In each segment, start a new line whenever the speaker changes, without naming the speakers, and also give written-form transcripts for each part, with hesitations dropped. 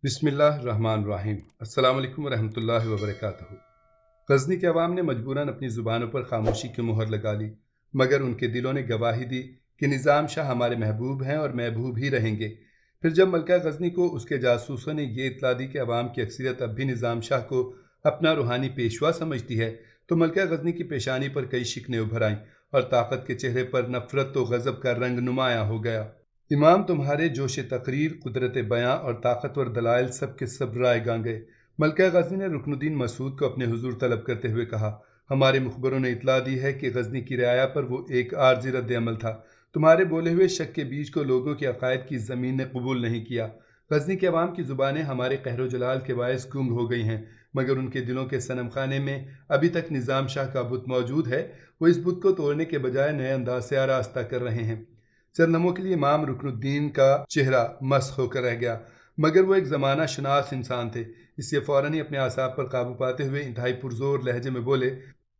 بسم اللہ الرحمن الرحیم۔ السلام علیکم ورحمۃ اللہ وبرکاتہ۔ غزنی کے عوام نے مجبوراً اپنی زبانوں پر خاموشی کی مہر لگا لی، مگر ان کے دلوں نے گواہی دی کہ نظام شاہ ہمارے محبوب ہیں اور محبوب ہی رہیں گے۔ پھر جب ملکہ غزنی کو اس کے جاسوسوں نے یہ اطلاع دی کہ عوام کی اکثریت اب بھی نظام شاہ کو اپنا روحانی پیشوا سمجھتی ہے، تو ملکہ غزنی کی پیشانی پر کئی شکنیں ابھر آئیں اور طاقت کے چہرے پر نفرت و غضب کا رنگ نمایاں ہو گیا۔ امام تمہارے جوش تقریر، قدرت بیاں اور طاقتور دلائل سب کے سب رائے گاں گئے۔ ملکہ غزنی نے رکن الدین مسعود کو اپنے حضور طلب کرتے ہوئے کہا، ہمارے مخبروں نے اطلاع دی ہے کہ غزنی کی رعایا پر وہ ایک عارضی رد عمل تھا۔ تمہارے بولے ہوئے شک کے بیج کو لوگوں کے عقائد کی زمین نے قبول نہیں کیا۔ غزنی کے عوام کی زبانیں ہمارے قہر و جلال کے باعث گنگ ہو گئی ہیں، مگر ان کے دلوں کے صنم خانے میں ابھی تک نظام شاہ کا بت موجود ہے۔ وہ اس بت کو توڑنے کے بجائے نئے انداز سے آراستہ کر رہے ہیں۔ چند لمحوں کے لیے امام رکن الدین کا چہرہ مسخ ہو کر رہ گیا، مگر وہ ایک زمانہ شناس انسان تھے، اس لیے فوراً ہی اپنے اعصاب پر قابو پاتے ہوئے انتہائی پرزور لہجے میں بولے،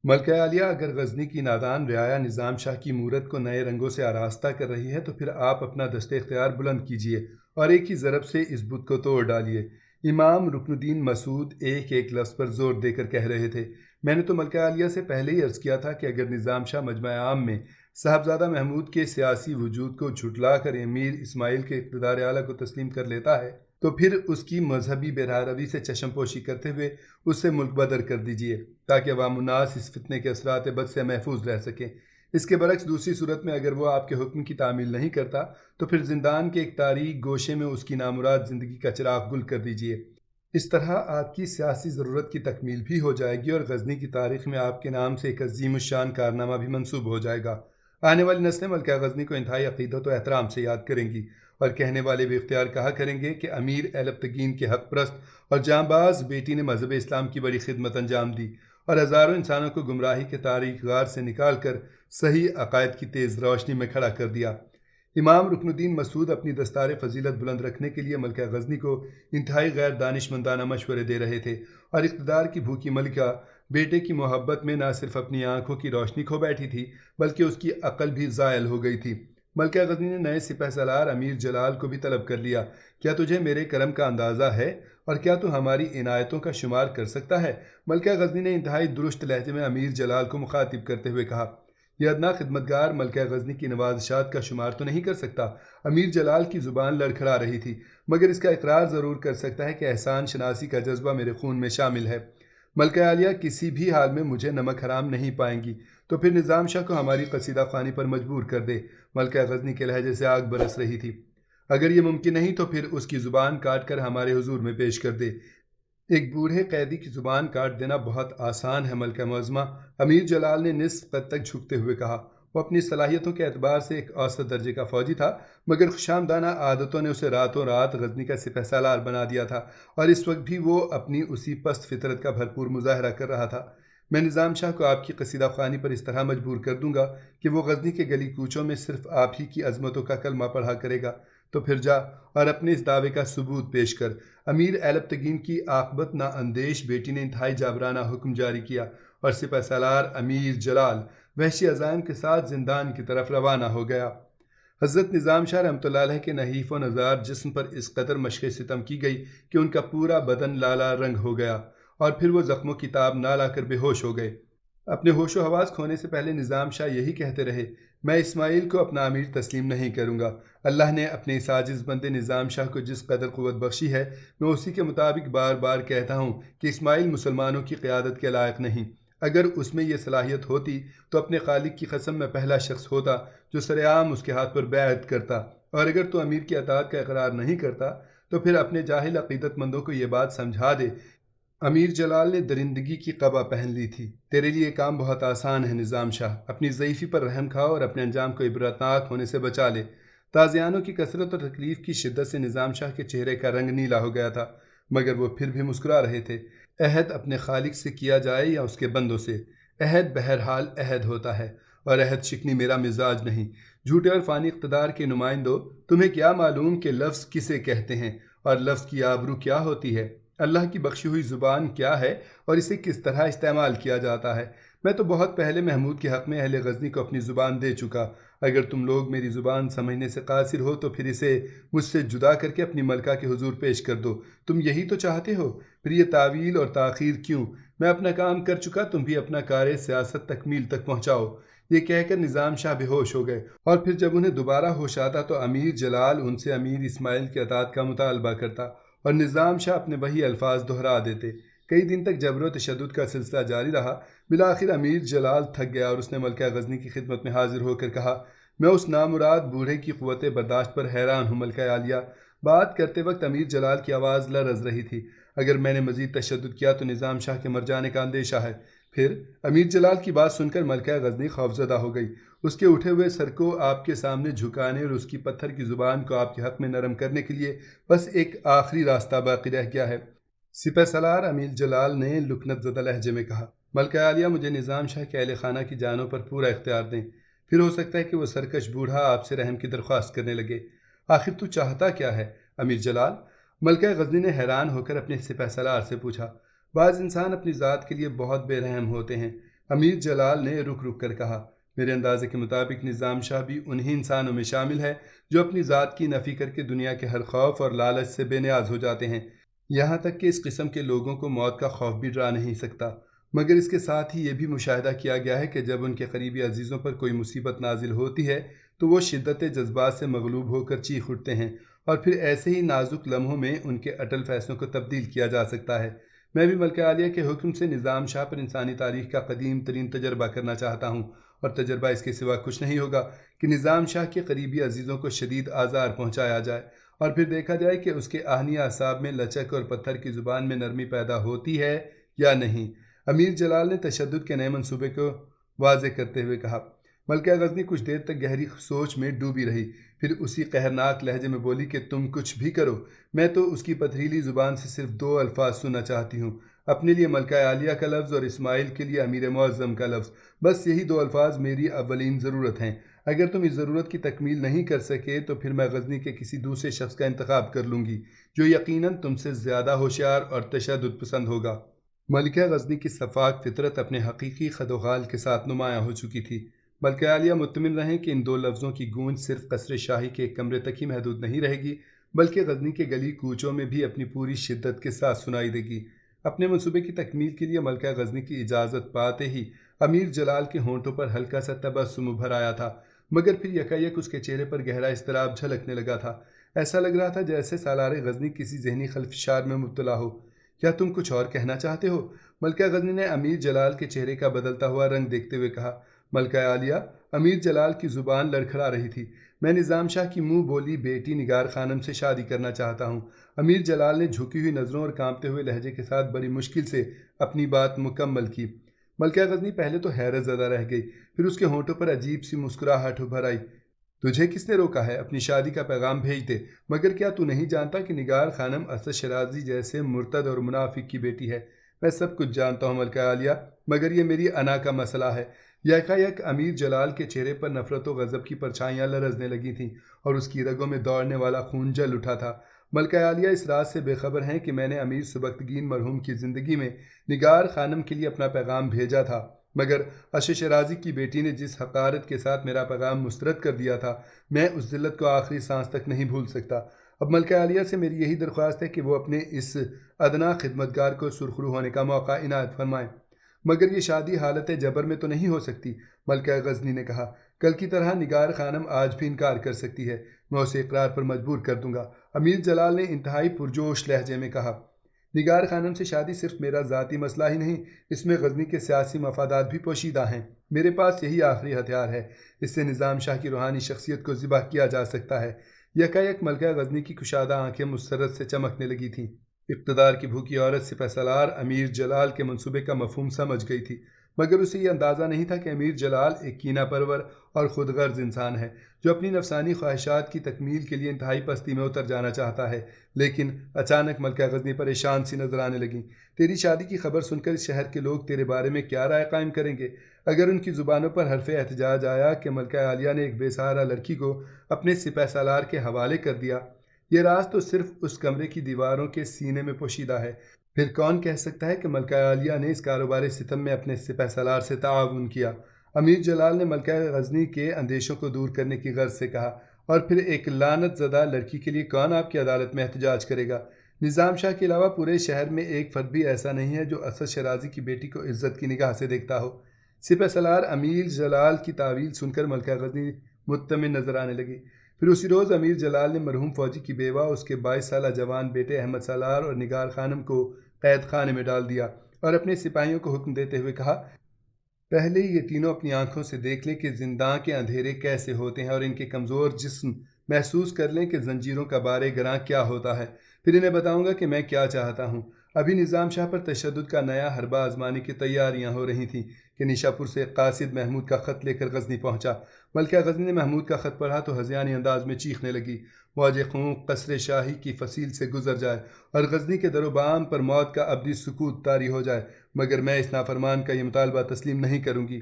ملکہ عالیہ، اگر غزنی کی نادان رعایا نظام شاہ کی مورت کو نئے رنگوں سے آراستہ کر رہی ہے تو پھر آپ اپنا دست اختیار بلند کیجیے اور ایک ہی ضرب سے اس بت کو توڑ ڈالیے۔ امام رکن الدین مسعود ایک ایک لفظ پر زور دے کر کہہ رہے تھے، میں نے تو ملکہ عالیہ سے پہلے ہی عرض کیا تھا کہ اگر نظام شاہ مجمع عام میں صاحبزادہ محمود کے سیاسی وجود کو جھٹلا کر امیر اسماعیل کے اقتدار اعلیٰ کو تسلیم کر لیتا ہے تو پھر اس کی مذہبی بہرہ سے چشم پوشی کرتے ہوئے اس سے ملک بدر کر دیجیے، تاکہ عوام الناس اس فتنے کے اثرات بد سے محفوظ رہ سکیں۔ اس کے برعکس دوسری صورت میں اگر وہ آپ کے حکم کی تعمیل نہیں کرتا تو پھر زندان کے ایک تاریک گوشے میں اس کی نامراد زندگی کا چراغ گل کر دیجیے۔ اس طرح آپ کی سیاسی ضرورت کی تکمیل بھی ہو جائے گی اور غزنی کی تاریخ میں آپ کے نام سے ایک عظیم الشان کارنامہ بھی منسوب ہو جائے گا۔ آنے والی نسلیں ملکہ غزنی کو انتہائی عقیدت و احترام سے یاد کریں گی اور کہنے والے بھی اختیار کہا کریں گے کہ امیر ایلبتگین کے حق پرست اور جانباز بیٹی نے مذہب اسلام کی بڑی خدمت انجام دی اور ہزاروں انسانوں کو گمراہی کے تاریک غار سے نکال کر صحیح عقائد کی تیز روشنی میں کھڑا کر دیا۔ امام رکن الدین مسعود اپنی دستار فضیلت بلند رکھنے کے لیے ملکہ غزنی کو انتہائی غیر دانشمندانہ مشورے دے رہے تھے اور اقتدار کی بھوکی ملکہ بیٹے کی محبت میں نہ صرف اپنی آنکھوں کی روشنی کھو بیٹھی تھی بلکہ اس کی عقل بھی زائل ہو گئی تھی۔ ملکہ غزنی نے نئے سپہ سالار امیر جلال کو بھی طلب کر لیا، کیا تجھے میرے کرم کا اندازہ ہے اور کیا تو ہماری عنایتوں کا شمار کر سکتا ہے؟ ملکہ غزنی نے انتہائی درست لہجے میں امیر جلال کو مخاطب کرتے ہوئے کہا، یہ ادنا خدمتگار ملکہ غزنی کی نوازشات کا شمار تو نہیں کر سکتا۔ امیر جلال کی زبان لڑکھڑا رہی تھی، مگر اس کا اقرار ضرور کر سکتا ہے کہ احسان شناسی کا جذبہ میرے خون میں شامل ہے۔ ملکہ عالیہ کسی بھی حال میں مجھے نمک حرام نہیں پائیں گی، تو پھر نظام شاہ کو ہماری قصیدہ خوانی پر مجبور کر دے۔ ملکہ غزنی کے لہجے سے آگ برس رہی تھی۔ اگر یہ ممکن نہیں تو پھر اس کی زبان کاٹ کر ہمارے حضور میں پیش کر دے۔ ایک بوڑھے قیدی کی زبان کاٹ دینا بہت آسان ہے ملکہ معظمہ، امیر جلال نے نصف قد تک جھکتے ہوئے کہا۔ وہ اپنی صلاحیتوں کے اعتبار سے ایک اوسط درجے کا فوجی تھا، مگر خوشامدانہ عادتوں نے اسے راتوں رات غزنی کا سپہ سالار بنا دیا تھا اور اس وقت بھی وہ اپنی اسی پست فطرت کا بھرپور مظاہرہ کر رہا تھا۔ میں نظام شاہ کو آپ کی قصیدہ خوانی پر اس طرح مجبور کر دوں گا کہ وہ غزنی کے گلی کوچوں میں صرف آپ ہی کی عظمتوں کا کلمہ پڑھا کرے گا، تو پھر جا اور اپنے اس دعوے کا ثبوت پیش کر۔ امیر ایلبتگین کی عاقبت نا اندیش بیٹی نے انتہائی جابرانہ حکم جاری کیا اور سپہ سالار امیر جلال وحشی عزائم کے ساتھ زندان کی طرف روانہ ہو گیا۔ حضرت نظام شاہ رحمۃ اللہ علیہ کے نحیف و نزار جسم پر اس قدر مشق ستم کی گئی کہ ان کا پورا بدن لالا رنگ ہو گیا اور پھر وہ زخموں کی تاب نہ لا کر بے ہوش ہو گئے۔ اپنے ہوش و حواس کھونے سے پہلے نظام شاہ یہی کہتے رہے، میں اسماعیل کو اپنا امیر تسلیم نہیں کروں گا۔ اللہ نے اپنے اس عاجز بندے نظام شاہ کو جس قدر قوت بخشی ہے، میں اسی کے مطابق بار بار کہتا ہوں کہ اسماعیل مسلمانوں کی قیادت کے لائق نہیں۔ اگر اس میں یہ صلاحیت ہوتی تو اپنے خالق کی قسم میں پہلا شخص ہوتا جو سر عام اس کے ہاتھ پر بیعت کرتا، اور اگر تو امیر کی اطاعت کا اقرار نہیں کرتا تو پھر اپنے جاہل عقیدت مندوں کو یہ بات سمجھا دے، امیر جلال نے درندگی کی قبا پہن لی تھی۔ تیرے لیے کام بہت آسان ہے نظام شاہ، اپنی ضعیفی پر رحم کھاؤ اور اپنے انجام کو عبرتناک ہونے سے بچا لے۔ تازیانوں کی کثرت اور تکلیف کی شدت سے نظام شاہ کے چہرے کا رنگ نیلا ہو گیا تھا، مگر وہ پھر بھی مسکرا رہے تھے۔ عہد اپنے خالق سے کیا جائے یا اس کے بندوں سے، عہد بہرحال عہد ہوتا ہے اور عہد شکنی میرا مزاج نہیں۔ جھوٹے اور فانی اقتدار کے نمائندوں، تمہیں کیا معلوم کہ لفظ کسے کہتے ہیں اور لفظ کی آبرو کیا ہوتی ہے؟ اللہ کی بخشی ہوئی زبان کیا ہے اور اسے کس طرح استعمال کیا جاتا ہے؟ میں تو بہت پہلے محمود کے حق میں اہل غزنی کو اپنی زبان دے چکا۔ اگر تم لوگ میری زبان سمجھنے سے قاصر ہو تو پھر اسے مجھ سے جدا کر کے اپنی ملکہ کے حضور پیش کر دو۔ تم یہی تو چاہتے ہو، پھر یہ تعویل اور تاخیر کیوں؟ میں اپنا کام کر چکا، تم بھی اپنا کار سیاست تکمیل تک پہنچاؤ۔ یہ کہہ کر نظام شاہ بے ہوش ہو گئے، اور پھر جب انہیں دوبارہ ہوش آتا تو امیر جلال ان سے امیر اسماعیل کے اطاعت کا مطالبہ کرتا اور نظام شاہ اپنے وہی الفاظ دہرا دیتے۔ کئی دن تک جبر و تشدد کا سلسلہ جاری رہا۔ بالآخر امیر جلال تھک گیا اور اس نے ملکہ غزنی کی خدمت میں حاضر ہو کر کہا، میں اس نامراد بوڑھے کی قوت برداشت پر حیران ہوں ملکہ عالیہ۔ بات کرتے وقت امیر جلال کی آواز لرز رہی تھی۔ اگر میں نے مزید تشدد کیا تو نظام شاہ کے مر جانے کا اندیشہ ہے۔ پھر امیر جلال کی بات سن کر ملکہ غزنی خوفزدہ ہو گئی۔ اس کے اٹھے ہوئے سر کو آپ کے سامنے جھکانے اور اس کی پتھر کی زبان کو آپ کے حق میں نرم کرنے کے لیے بس ایک آخری راستہ باقی رہ گیا ہے۔ سپہ سالار امیر جلال نے لکنت زدہ لہجے میں کہا، ملکہ عالیہ مجھے نظام شاہ کے اہل خانہ کی جانوں پر پورا اختیار دیں، پھر ہو سکتا ہے کہ وہ سرکش بوڑھا آپ سے رحم کی درخواست کرنے لگے۔ آخر تو چاہتا کیا ہے امیر جلال؟ ملکہ غزنی نے حیران ہو کر اپنے سپہ سالار سے پوچھا۔ بعض انسان اپنی ذات کے لیے بہت بے رحم ہوتے ہیں، امیر جلال نے رک رک کر کہا۔ میرے اندازے کے مطابق نظام شاہ بھی انہی انسانوں میں شامل ہے جو اپنی ذات کی نفی کر کے دنیا کے ہر خوف اور لالچ سے بے نیاز ہو جاتے ہیں، یہاں تک کہ اس قسم کے لوگوں کو موت کا خوف بھی ڈرا نہیں سکتا۔ مگر اس کے ساتھ ہی یہ بھی مشاہدہ کیا گیا ہے کہ جب ان کے قریبی عزیزوں پر کوئی مصیبت نازل ہوتی ہے تو وہ شدت جذبات سے مغلوب ہو کر چیخ اٹھتے ہیں، اور پھر ایسے ہی نازک لمحوں میں ان کے اٹل فیصلوں کو تبدیل کیا جا سکتا ہے۔ میں بھی ملکہ عالیہ کے حکم سے نظام شاہ پر انسانی تاریخ کا قدیم ترین تجربہ کرنا چاہتا ہوں، اور تجربہ اس کے سوا کچھ نہیں ہوگا کہ نظام شاہ کے قریبی عزیزوں کو شدید آزار پہنچایا جائے، اور پھر دیکھا جائے کہ اس کے آہنی اعصاب میں لچک اور پتھر کی زبان میں نرمی پیدا ہوتی ہے یا نہیں۔ امیر جلال نے تشدد کے نئے منصوبے کو واضح کرتے ہوئے کہا۔ ملکہ غزنی کچھ دیر تک گہری سوچ میں ڈوبی رہی، پھر اسی قہرناک لہجے میں بولی کہ تم کچھ بھی کرو، میں تو اس کی پتھریلی زبان سے صرف دو الفاظ سننا چاہتی ہوں، اپنے لیے ملکہ عالیہ کا لفظ اور اسماعیل کے لیے امیر معظم کا لفظ۔ بس یہی دو الفاظ میری اولین ضرورت ہیں۔ اگر تم اس ضرورت کی تکمیل نہیں کر سکے تو پھر میں غزنی کے کسی دوسرے شخص کا انتخاب کر لوں گی جو یقیناً تم سے زیادہ ہوشیار اور تشدد پسند ہوگا۔ ملکہ غزنی کی صفاک فطرت اپنے حقیقی خد و خال کے ساتھ نمایاں ہو چکی تھی۔ ملکہ عالیہ مطمئن رہیں کہ ان دو لفظوں کی گونج صرف قصر شاہی کے ایک کمرے تک ہی محدود نہیں رہے گی، بلکہ غزنی کے گلی کوچوں میں بھی اپنی پوری شدت کے ساتھ سنائی دے گی۔ اپنے منصوبے کی تکمیل کے لیے ملکہ غزنی کی اجازت پاتے ہی امیر جلال کے ہونٹوں پر ہلکا سا تبسم ابھر آیا تھا، مگر پھر یکایک اس کے چہرے پر گہرا اضطراب جھلکنے لگا تھا۔ ایسا لگ رہا تھا جیسے سالار غزنی کسی ذہنی خلفشار میں مبتلا ہو۔ کیا تم کچھ اور کہنا چاہتے ہو؟ ملکہ غزنی نے امیر جلال کے چہرے کا بدلتا ہوا رنگ دیکھتے ہوئے کہا۔ ملکہ عالیہ، امیر جلال کی زبان لڑکھڑا رہی تھی، میں نظام شاہ کی منہ بولی بیٹی نگار خانم سے شادی کرنا چاہتا ہوں۔ امیر جلال نے جھکی ہوئی نظروں اور کانپتے ہوئے لہجے کے ساتھ بڑی مشکل سے اپنی بات مکمل کی۔ ملکہ غزنی پہلے تو حیرت زدہ رہ گئی، پھر اس کے ہونٹوں پر عجیب سی مسکراہٹ ابھر آئی۔ تجھے کس نے روکا ہے؟ اپنی شادی کا پیغام بھیج دے، مگر کیا تو نہیں جانتا کہ نگار خانم اسد شیرازی جیسے مرتد اور منافق کی بیٹی ہے؟ میں سب کچھ جانتا ہوں ملکہ عالیہ، مگر یہ میری انا کا مسئلہ ہے۔ یکایک امیر جلال کے چہرے پر نفرت و غضب کی پرچھائیاں لرزنے لگی تھیں اور اس کی رگوں میں دوڑنے والا خون جل اٹھا تھا۔ ملکہ عالیہ اس راز سے بے خبر ہیں کہ میں نے امیر سبکتگین مرحوم کی زندگی میں نگار خانم کے لیے اپنا پیغام بھیجا تھا، مگر اسد شیرازی کی بیٹی نے جس حقارت کے ساتھ میرا پیغام مسترد کر دیا تھا، میں اس ذلت کو آخری سانس تک نہیں بھول سکتا۔ اب ملکہ عالیہ سے میری یہی درخواست ہے کہ وہ اپنے اس ادنا خدمتگار کو سرخرو ہونے کا موقع عنایت فرمائیں۔ مگر یہ شادی حالت جبر میں تو نہیں ہو سکتی، ملکہ غزنی نے کہا۔ کل کی طرح نگار خانم آج بھی انکار کر سکتی ہے، میں اسے اقرار پر مجبور کر دوں گا، امیر جلال نے انتہائی پرجوش لہجے میں کہا۔ نگار خانم سے شادی صرف میرا ذاتی مسئلہ ہی نہیں، اس میں غزنی کے سیاسی مفادات بھی پوشیدہ ہیں۔ میرے پاس یہی آخری ہتھیار ہے، اس سے نظام شاہ کی روحانی شخصیت کو ذبح کیا جا سکتا ہے۔ یکایک ملکہ غزنی کی کشادہ آنکھیں مسرت سے چمکنے لگی تھیں۔ اقتدار کی بھوکی عورت سپہ سالار امیر جلال کے منصوبے کا مفہوم سمجھ گئی تھی، مگر اسے یہ اندازہ نہیں تھا کہ امیر جلال ایک کینہ پرور اور خود غرض انسان ہے جو اپنی نفسانی خواہشات کی تکمیل کے لیے انتہائی پستی میں اتر جانا چاہتا ہے۔ لیکن اچانک ملکہ غزنی پریشان سی نظر آنے لگیں۔ تیری شادی کی خبر سن کر اس شہر کے لوگ تیرے بارے میں کیا رائے قائم کریں گے؟ اگر ان کی زبانوں پر حرف احتجاج آیا کہ ملکہ عالیہ نے ایک بے سہارا لڑکی کو اپنے سپہ سالار کے حوالے کر دیا، یہ راز تو صرف اس کمرے کی دیواروں کے سینے میں پوشیدہ ہے۔ پھر کون کہہ سکتا ہے کہ ملکہ عالیہ نے اس کاروباری ستم میں اپنے سپہ سالار سے تعاون کیا؟ امیر جلال نے ملکہ غزنی کے اندیشوں کو دور کرنے کی غرض سے کہا، اور پھر ایک لعنت زدہ لڑکی کے لیے کون آپ کی عدالت میں احتجاج کرے گا؟ نظام شاہ کے علاوہ پورے شہر میں ایک فرد بھی ایسا نہیں ہے جو اسد شیرازی کی بیٹی کو عزت کی نگاہ سے دیکھتا ہو۔ سپہ سالار امیر جلال کی تعویل سن کر ملکہ غزنی مطمئن نظر آنے لگی۔ پھر اسی روز امیر جلال نے مرحوم فوجی کی بیوہ، اس کے 22 سالہ جوان بیٹے احمد سالار اور نگار خانم کو قید خانے میں ڈال دیا اور اپنے سپاہیوں کو حکم دیتے ہوئے کہا، پہلے یہ تینوں اپنی آنکھوں سے دیکھ لیں کہ زنداں کے اندھیرے کیسے ہوتے ہیں اور ان کے کمزور جسم محسوس کر لیں کہ زنجیروں کا بار گراں کیا ہوتا ہے، پھر انہیں بتاؤں گا کہ میں کیا چاہتا ہوں۔ ابھی نظام شاہ پر تشدد کا نیا حربہ آزمانے کی تیاریاں ہو رہی تھیں کہ نیشاپور سے قاصد محمود کا خط لے کر غزنی پہنچا۔ ملکہ غزنی نے محمود کا خط پڑھا تو ہذیانی انداز میں چیخنے لگی، موج خون قصر شاہی کی فصیل سے گزر جائے اور غزنی کے در و بام پر موت کا ابدی سکوت طاری ہو جائے، مگر میں اس نافرمان کا یہ مطالبہ تسلیم نہیں کروں گی۔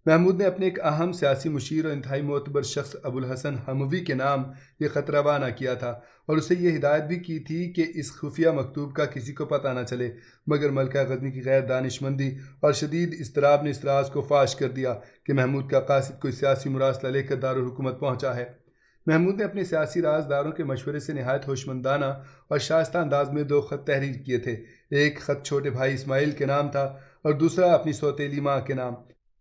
محمود نے اپنے ایک اہم سیاسی مشیر اور انتہائی معتبر شخص ابوالحسن حموی کے نام یہ خط روانہ کیا تھا اور اسے یہ ہدایت بھی کی تھی کہ اس خفیہ مکتوب کا کسی کو پتہ نہ چلے، مگر ملکہ غزنی کی غیر دانشمندی اور شدید اضطراب نے اس راز کو فاش کر دیا کہ محمود کا قاصد کوئی سیاسی مراسلہ لے کر دارالحکومت پہنچا ہے۔ محمود نے اپنے سیاسی رازداروں کے مشورے سے نہایت ہوشمندانہ اور شائستہ انداز میں 2 خط تحریر کیے تھے۔ ایک خط چھوٹے بھائی اسماعیل کے نام تھا اور دوسرا اپنی سوتیلی ماں کے نام۔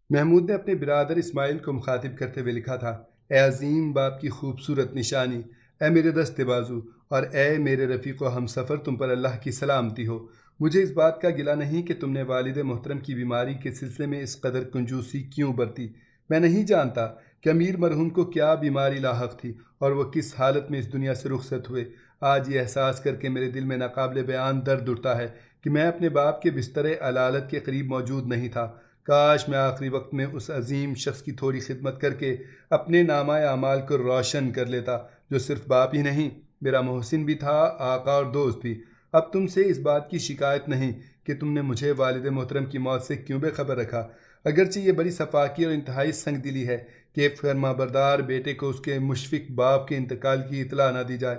محمود نے اپنے برادر اسماعیل کو مخاطب کرتے ہوئے لکھا تھا، اے عظیم باپ کی خوبصورت نشانی، اے میرے دست بازو اور اے میرے رفیق و ہم سفر، تم پر اللہ کی سلامتی ہو۔ مجھے اس بات کا گلہ نہیں کہ تم نے والد محترم کی بیماری کے سلسلے میں اس قدر کنجوسی کیوں برتی۔ میں نہیں جانتا کہ امیر مرحوم کو کیا بیماری لاحق تھی اور وہ کس حالت میں اس دنیا سے رخصت ہوئے۔ آج یہ احساس کر کے میرے دل میں ناقابل بیان درد اٹھتا ہے کہ میں اپنے باپ کے بستر علالت کے قریب موجود نہیں تھا۔ کاش میں آخری وقت میں اس عظیم شخص کی تھوڑی خدمت کر کے اپنے نامہ اعمال کو روشن کر لیتا، جو صرف باپ ہی نہیں، میرا محسن بھی تھا، آقا اور دوست بھی۔ اب تم سے اس بات کی شکایت نہیں کہ تم نے مجھے والد محترم کی موت سے کیوں بے خبر رکھا، اگرچہ یہ بڑی صفاقی اور انتہائی سنگ دلی ہے کہ ایک فرما بردار بیٹے کو اس کے مشفق باپ کے انتقال کی اطلاع نہ دی جائے،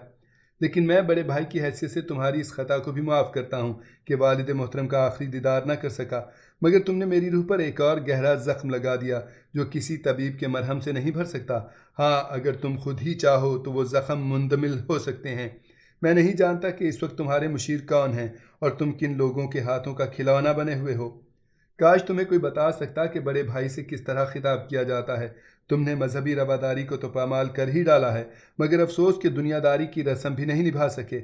لیکن میں بڑے بھائی کی حیثیت سے تمہاری اس خطا کو بھی معاف کرتا ہوں کہ والد محترم کا آخری دیدار نہ کر سکا، مگر تم نے میری روح پر ایک اور گہرا زخم لگا دیا جو کسی طبیب کے مرہم سے نہیں بھر سکتا۔ ہاں، اگر تم خود ہی چاہو تو وہ زخم مندمل ہو سکتے ہیں۔ میں نہیں جانتا کہ اس وقت تمہارے مشیر کون ہیں اور تم کن لوگوں کے ہاتھوں کا کھلونا بنے ہوئے ہو۔ کاش تمہیں کوئی بتا سکتا کہ بڑے بھائی سے کس طرح خطاب کیا جاتا ہے۔ تم نے مذہبی رواداری کو تو پامال کر ہی ڈالا ہے، مگر افسوس کہ دنیا داری کی رسم بھی نہیں نبھا سکے۔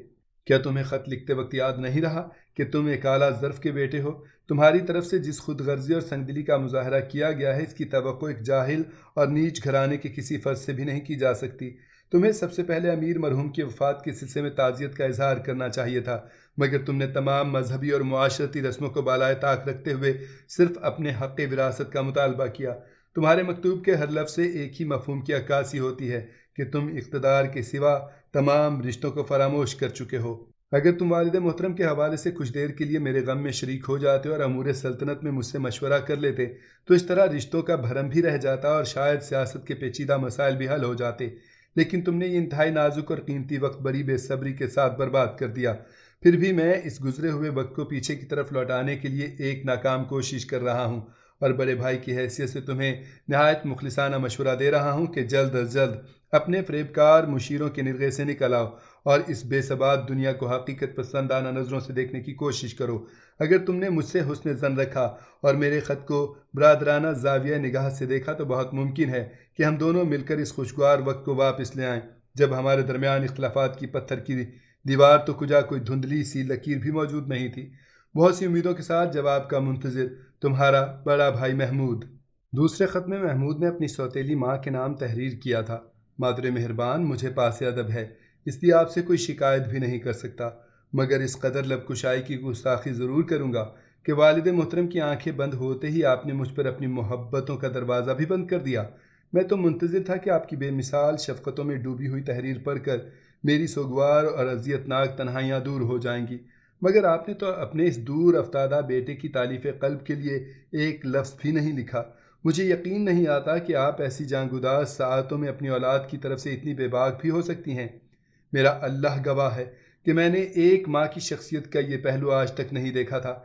کیا تمہیں خط لکھتے وقت یاد نہیں رہا کہ تم ایک اعلیٰ ظرف کے بیٹے ہو؟ تمہاری طرف سے جس خود غرضی اور سنگدلی کا مظاہرہ کیا گیا ہے، اس کی توقع ایک جاہل اور نیچ گھرانے کے کسی فرد سے بھی نہیں کی جا سکتی۔ تمہیں سب سے پہلے امیر مرحوم کی وفات کے سلسلے میں تعزیت کا اظہار کرنا چاہیے تھا، مگر تم نے تمام مذہبی اور معاشرتی رسموں کو بالائے طاق رکھتے ہوئے صرف اپنے حق وراثت کا مطالبہ کیا۔ تمہارے مکتوب کے ہر لفظ سے ایک ہی مفہوم کی عکاسی ہوتی ہے کہ تم اقتدار کے سوا تمام رشتوں کو فراموش کر چکے ہو۔ اگر تم والد محترم کے حوالے سے کچھ دیر کے لیے میرے غم میں شریک ہو جاتے اور امور سلطنت میں مجھ سے مشورہ کر لیتے تو اس طرح رشتوں کا بھرم بھی رہ جاتا اور شاید سیاست کے پیچیدہ مسائل بھی حل ہو جاتے، لیکن تم نے یہ انتہائی نازک اور قیمتی وقت بڑی بے صبری کے ساتھ برباد کر دیا۔ پھر بھی میں اس گزرے ہوئے وقت کو پیچھے کی طرف لوٹانے کے لیے ایک ناکام کوشش کر رہا ہوں اور بڑے بھائی کی حیثیت سے تمہیں نہایت مخلصانہ مشورہ دے رہا ہوں کہ جلد از جلد اپنے فریبکار مشیروں کے نرغے سے نکل آؤ اور اس بے ثبات دنیا کو حقیقت پسندانہ نظروں سے دیکھنے کی کوشش کرو۔ اگر تم نے مجھ سے حسن ظن رکھا اور میرے خط کو برادرانہ زاویہ نگاہ سے دیکھا تو بہت ممکن ہے کہ ہم دونوں مل کر اس خوشگوار وقت کو واپس لے آئیں جب ہمارے درمیان اختلافات کی پتھر کی دیوار تو کجا کوئی دھندلی سی لکیر بھی موجود نہیں تھی۔ بہت سی امیدوں کے ساتھ جواب کا منتظر، تمہارا بڑا بھائی محمود۔ دوسرے خط میں محمود نے اپنی سوتیلی ماں کے نام تحریر کیا تھا، مادر مہربان، مجھے پاس ادب ہے، اس لیے آپ سے کوئی شکایت بھی نہیں کر سکتا، مگر اس قدر لب کشائی کی گستاخی ضرور کروں گا کہ والد محترم کی آنکھیں بند ہوتے ہی آپ نے مجھ پر اپنی محبتوں کا دروازہ بھی بند کر دیا۔ میں تو منتظر تھا کہ آپ کی بے مثال شفقتوں میں ڈوبی ہوئی تحریر پڑھ کر میری سوگوار اور اذیتناک تنہائیاں دور ہو جائیں گی، مگر آپ نے تو اپنے اس دور افتادہ بیٹے کی تالیف قلب کے لیے ایک لفظ بھی نہیں لکھا۔ مجھے یقین نہیں آتا کہ آپ ایسی جاں گداز ساعتوں میں اپنی اولاد کی طرف سے اتنی بے باک بھی ہو سکتی ہیں۔ میرا اللہ گواہ ہے کہ میں نے ایک ماں کی شخصیت کا یہ پہلو آج تک نہیں دیکھا تھا